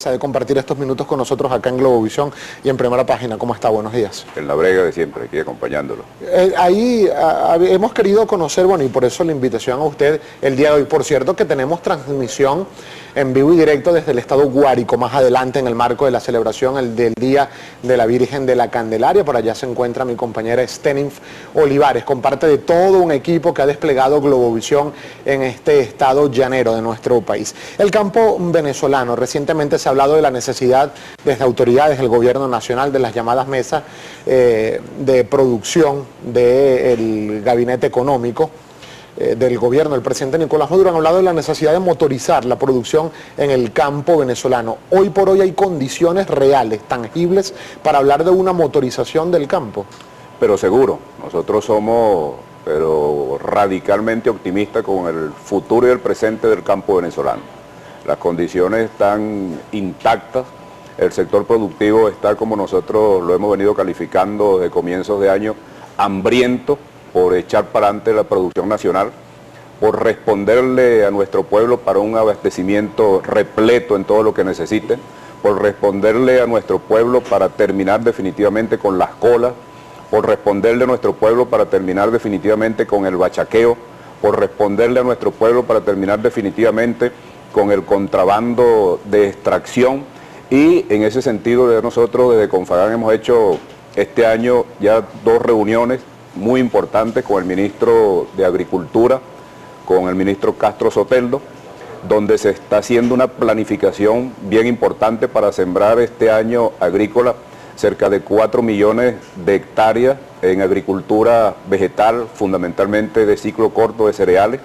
de compartir estos minutos con nosotros acá en Globovisión y en Primera Página. ¿Cómo está? Buenos días. En la brega de siempre, aquí acompañándolo. Hemos querido conocer, bueno, y por eso la invitación a usted el día de hoy. Por cierto que tenemos transmisión en vivo y directo desde el estado Guárico, más adelante en el marco de la celebración del Día de la Virgen de la Candelaria. Por allá se encuentra mi compañera Stenif Olivares, con parte de todo un equipo que ha desplegado Globovisión en este estado llanero de nuestro país. El campo venezolano, recientemente se ha hablado de la necesidad desde autoridades del gobierno nacional de las llamadas mesas de producción del gabinete económico del gobierno del presidente Nicolás Maduro. Han hablado de la necesidad de motorizar la producción en el campo venezolano. Hoy por hoy hay condiciones reales, tangibles, para hablar de una motorización del campo. Pero seguro, nosotros somos radicalmente optimistas con el futuro y el presente del campo venezolano. Las condiciones están intactas, el sector productivo está, como nosotros lo hemos venido calificando desde comienzos de año, hambriento por echar para adelante la producción nacional, por responderle a nuestro pueblo para un abastecimiento repleto en todo lo que necesite, por responderle a nuestro pueblo para terminar definitivamente con las colas, por responderle a nuestro pueblo para terminar definitivamente con el bachaqueo, por responderle a nuestro pueblo para terminar definitivamente con el contrabando de extracción. Y en ese sentido nosotros desde Confagán hemos hecho este año ya 2 reuniones muy importantes con el ministro de Agricultura, con el ministro Castro Soteldo, donde se está haciendo una planificación bien importante para sembrar este año agrícola cerca de 4 millones de hectáreas en agricultura vegetal, fundamentalmente de ciclo corto de cereales,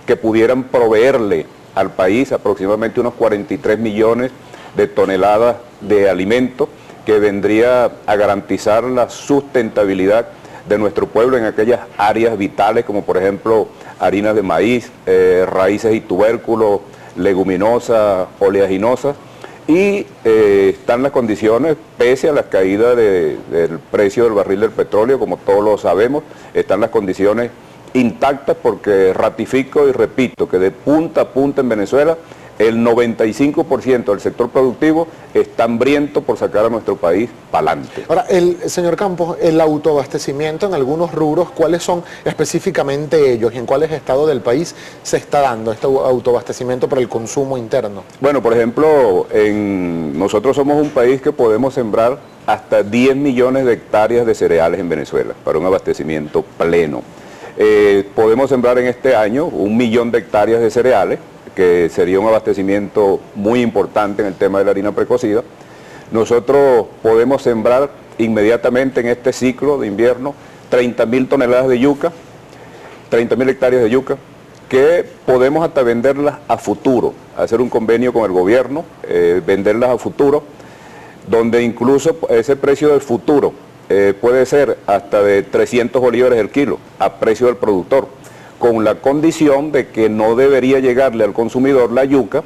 que pudieran proveerle al país aproximadamente unos 43 millones de toneladas de alimentos, que vendría a garantizar la sustentabilidad de nuestro pueblo en aquellas áreas vitales como por ejemplo harinas de maíz, raíces y tubérculos, leguminosas, oleaginosas, y están las condiciones, pese a la caída del precio del barril del petróleo, como todos lo sabemos, están las condiciones intactas, porque ratifico y repito que de punta a punta en Venezuela el 95% del sector productivo está hambriento por sacar a nuestro país para adelante. Ahora, señor Campos, el autoabastecimiento en algunos rubros, ¿cuáles son específicamente ellos y en cuáles estados del país se está dando este autoabastecimiento para el consumo interno? Bueno, por ejemplo, nosotros somos un país que podemos sembrar hasta 10 millones de hectáreas de cereales en Venezuela para un abastecimiento pleno. Podemos sembrar en este año 1 millón de hectáreas de cereales, que sería un abastecimiento muy importante en el tema de la harina precocida. Nosotros podemos sembrar inmediatamente en este ciclo de invierno 30.000 toneladas de yuca, 30.000 hectáreas de yuca, que podemos hasta venderlas a futuro, hacer un convenio con el gobierno, venderlas a futuro, donde incluso ese precio del futuro puede ser hasta de 300 bolívares el kilo, a precio del productor, con la condición de que no debería llegarle al consumidor la yuca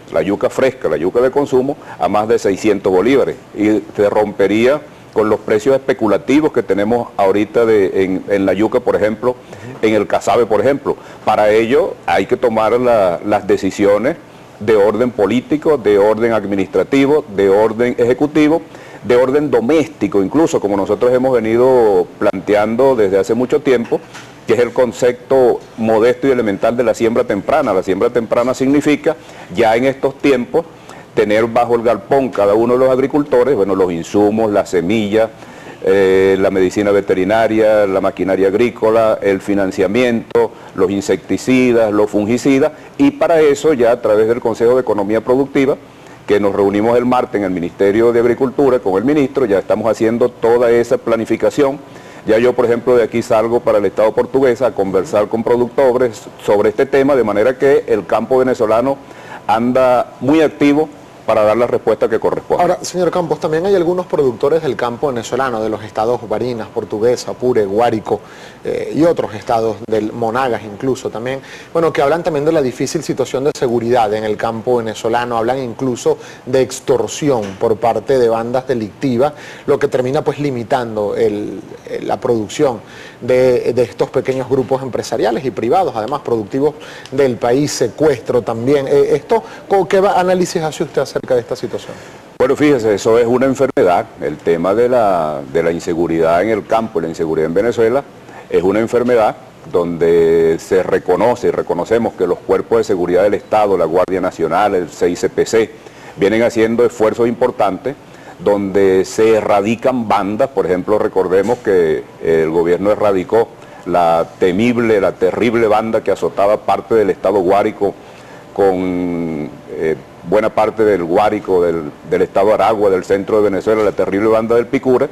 fresca, la yuca de consumo, a más de 600 bolívares, y se rompería con los precios especulativos que tenemos ahorita en la yuca, por ejemplo, en el casabe, por ejemplo. Para ello hay que tomar las decisiones de orden político, de orden administrativo, de orden ejecutivo, de orden doméstico, incluso, como nosotros hemos venido planteando desde hace mucho tiempo, que es el concepto modesto y elemental de la siembra temprana. La siembra temprana significa, ya en estos tiempos, tener bajo el galpón cada uno de los agricultores, bueno, los insumos, las semillas, la medicina veterinaria, la maquinaria agrícola, el financiamiento, los insecticidas, los fungicidas, y para eso ya a través del Consejo de Economía Productiva, que nos reunimos el martes en el Ministerio de Agricultura con el ministro, ya estamos haciendo toda esa planificación. Ya yo, por ejemplo, de aquí salgo para el Estado portugués a conversar con productores sobre este tema, de manera que el campo venezolano anda muy activo para dar la respuesta que corresponde. Ahora, señor Campos, también hay algunos productores del campo venezolano, de los estados Barinas, Portuguesa, Apure, Guárico y otros estados, del Monagas incluso también, bueno, que hablan también de la difícil situación de seguridad en el campo venezolano, hablan incluso de extorsión por parte de bandas delictivas, lo que termina pues limitando la producción de estos pequeños grupos empresariales y privados, además productivos del país, secuestro también. ¿Qué análisis hace usted acerca de esta situación? Bueno, fíjese, eso es una enfermedad. El tema de la inseguridad en el campo y la inseguridad en Venezuela es una enfermedad donde se reconoce y reconocemos que los cuerpos de seguridad del Estado, la Guardia Nacional, el CICPC, vienen haciendo esfuerzos importantes donde se erradican bandas. Por ejemplo, recordemos que el gobierno erradicó la temible, la terrible banda que azotaba parte del Estado Guárico con buena parte del Guárico, del Estado Aragua, del centro de Venezuela, la terrible banda del Picure.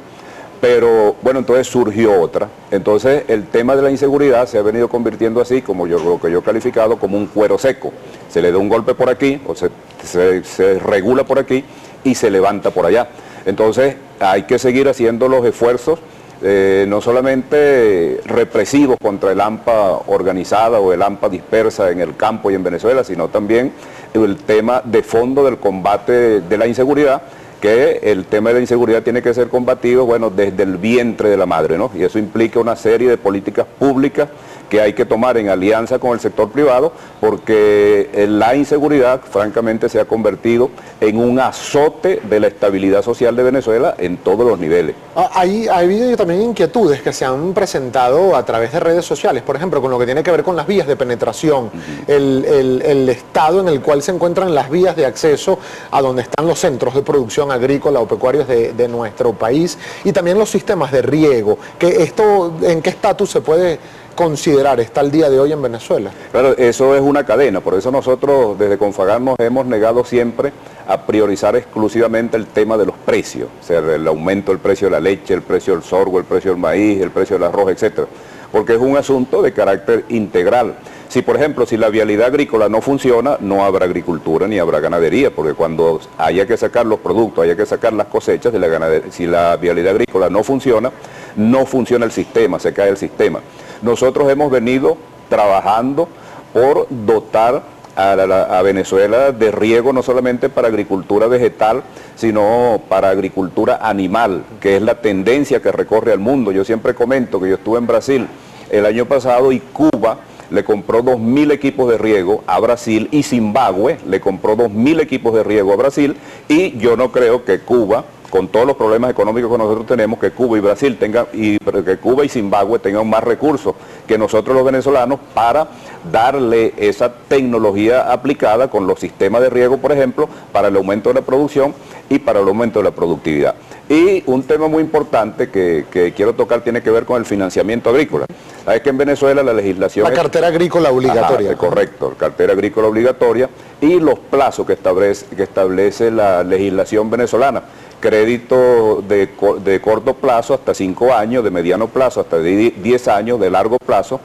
Pero bueno, entonces surgió otra. Entonces el tema de la inseguridad se ha venido convirtiendo así, como lo que yo he calificado como un cuero seco. Se le da un golpe por aquí, o se regula por aquí y se levanta por allá. Entonces hay que seguir haciendo los esfuerzos, no solamente represivos contra el AMPA organizada o el AMPA dispersa en el campo y en Venezuela, sino también el tema de fondo del combate de la inseguridad, que el tema de la inseguridad tiene que ser combatido, bueno, desde el vientre de la madre, ¿no? Y eso implica una serie de políticas públicas que hay que tomar en alianza con el sector privado, porque la inseguridad, francamente, se ha convertido en un azote de la estabilidad social de Venezuela en todos los niveles. Ha habido también inquietudes que se han presentado a través de redes sociales, por ejemplo, con lo que tiene que ver con las vías de penetración, el estado en el cual se encuentran las vías de acceso a donde están los centros de producción agrícola o pecuarios de nuestro país, y también los sistemas de riego, que esto, ¿en qué estatus se puede considerar está el día de hoy en Venezuela? Claro, eso es una cadena, por eso nosotros desde Confagar nos hemos negado siempre a priorizar exclusivamente el tema de los precios, o sea, el aumento del precio de la leche, el precio del sorgo, el precio del maíz, el precio del arroz, etcétera, porque es un asunto de carácter integral. Si, por ejemplo, si la vialidad agrícola no funciona, no habrá agricultura ni habrá ganadería, porque cuando haya que sacar los productos, haya que sacar las cosechas de la ganadería, si la vialidad agrícola no funciona el sistema, se cae el sistema. Nosotros hemos venido trabajando por dotar a Venezuela de riego no solamente para agricultura vegetal, sino para agricultura animal, que es la tendencia que recorre al mundo. Yo siempre comento que yo estuve en Brasil el año pasado y Cuba le compró 2.000 equipos de riego a Brasil y Zimbabue le compró 2.000 equipos de riego a Brasil, y yo no creo que Cuba, con todos los problemas económicos que nosotros tenemos, que Cuba y Brasil tengan, que Cuba y Zimbabue tengan más recursos que nosotros los venezolanos para darle esa tecnología aplicada con los sistemas de riego, por ejemplo, para el aumento de la producción y para el aumento de la productividad. Y un tema muy importante que quiero tocar tiene que ver con el financiamiento agrícola. Sabes que en Venezuela la legislación... La cartera agrícola obligatoria. Ajá, correcto, la cartera agrícola obligatoria y los plazos que establece la legislación venezolana. Crédito de corto plazo hasta 5 años, de mediano plazo hasta 10 años, de largo plazo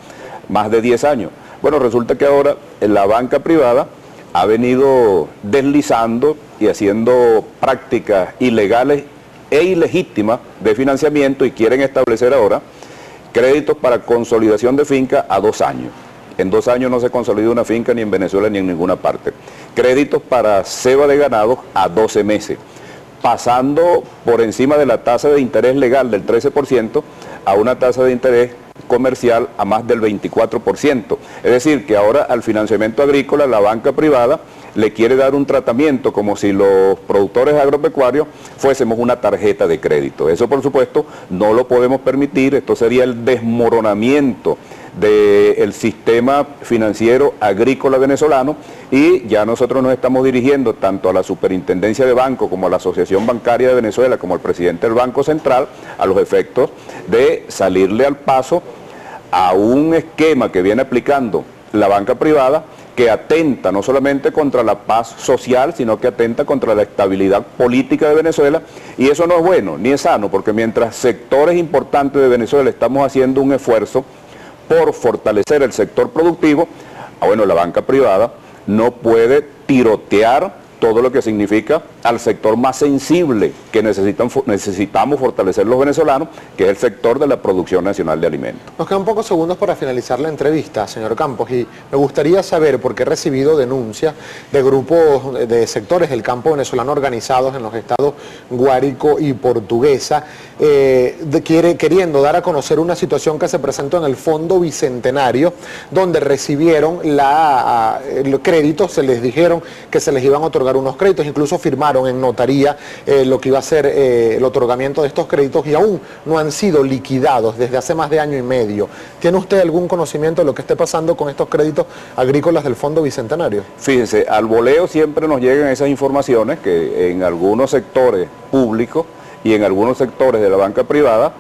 más de 10 años. Bueno, resulta que ahora la banca privada ha venido deslizando y haciendo prácticas ilegales e ilegítimas de financiamiento, y quieren establecer ahora créditos para consolidación de finca a 2 años. En 2 años no se consolida una finca ni en Venezuela ni en ninguna parte. Créditos para ceba de ganado a 12 meses. Pasando por encima de la tasa de interés legal del 13% a una tasa de interés comercial a más del 24%. Es decir, que ahora al financiamiento agrícola la banca privada le quiere dar un tratamiento como si los productores agropecuarios fuésemos una tarjeta de crédito. Eso, por supuesto, no lo podemos permitir. Esto sería el desmoronamiento del sistema financiero agrícola venezolano, y ya nosotros nos estamos dirigiendo tanto a la Superintendencia de Banco como a la Asociación Bancaria de Venezuela como al presidente del Banco Central a los efectos de salirle al paso a un esquema que viene aplicando la banca privada, que atenta no solamente contra la paz social, sino que atenta contra la estabilidad política de Venezuela, y eso no es bueno ni es sano, porque mientras sectores importantes de Venezuela estamos haciendo un esfuerzo por fortalecer el sector productivo, bueno, la banca privada no puede tirotear todo lo que significa al sector más sensible que necesitamos fortalecer los venezolanos, que es el sector de la producción nacional de alimentos. Nos quedan pocos segundos para finalizar la entrevista, señor Campos, y me gustaría saber, porque he recibido denuncias de grupos de sectores del campo venezolano organizados en los estados Guárico y Portuguesa, queriendo dar a conocer una situación que se presentó en el Fondo Bicentenario, donde recibieron los créditos, se les dijeron que se les iban a otorgar otorgar unos créditos, incluso firmaron en notaría lo que iba a ser el otorgamiento de estos créditos y aún no han sido liquidados desde hace más de año y medio. ¿Tiene usted algún conocimiento de lo que esté pasando con estos créditos agrícolas del Fondo Bicentenario? Fíjense, al voleo siempre nos llegan esas informaciones que en algunos sectores públicos y en algunos sectores de la banca privada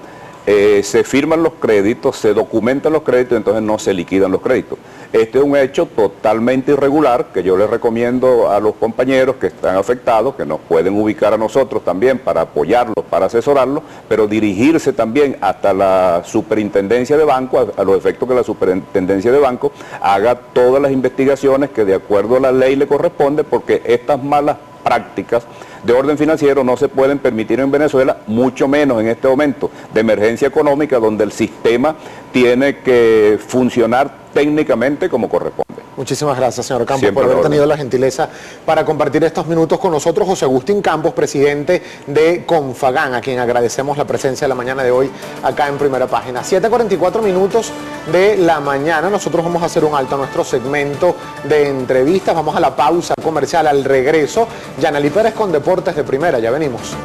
se firman los créditos, se documentan los créditos, entonces no se liquidan los créditos. Este es un hecho totalmente irregular que yo les recomiendo a los compañeros que están afectados, que nos pueden ubicar a nosotros también para apoyarlos, para asesorarlos, pero dirigirse también hasta la superintendencia de banco, a los efectos que la superintendencia de banco haga todas las investigaciones que de acuerdo a la ley le corresponde, porque estas malas prácticas de orden financiero no se pueden permitir en Venezuela, mucho menos en este momento de emergencia económica donde el sistema tiene que funcionar técnicamente como corresponde. Muchísimas gracias, señor Campos, Siempre por haber tenido la gentileza para compartir estos minutos con nosotros. José Agustín Campos, presidente de Confagán, a quien agradecemos la presencia de la mañana de hoy acá en Primera Página. 7:44 minutos de la mañana. Nosotros vamos a hacer un alto a nuestro segmento de entrevistas. Vamos a la pausa comercial. Al regreso, Yanely Pérez con Deportes de Primera. Ya venimos.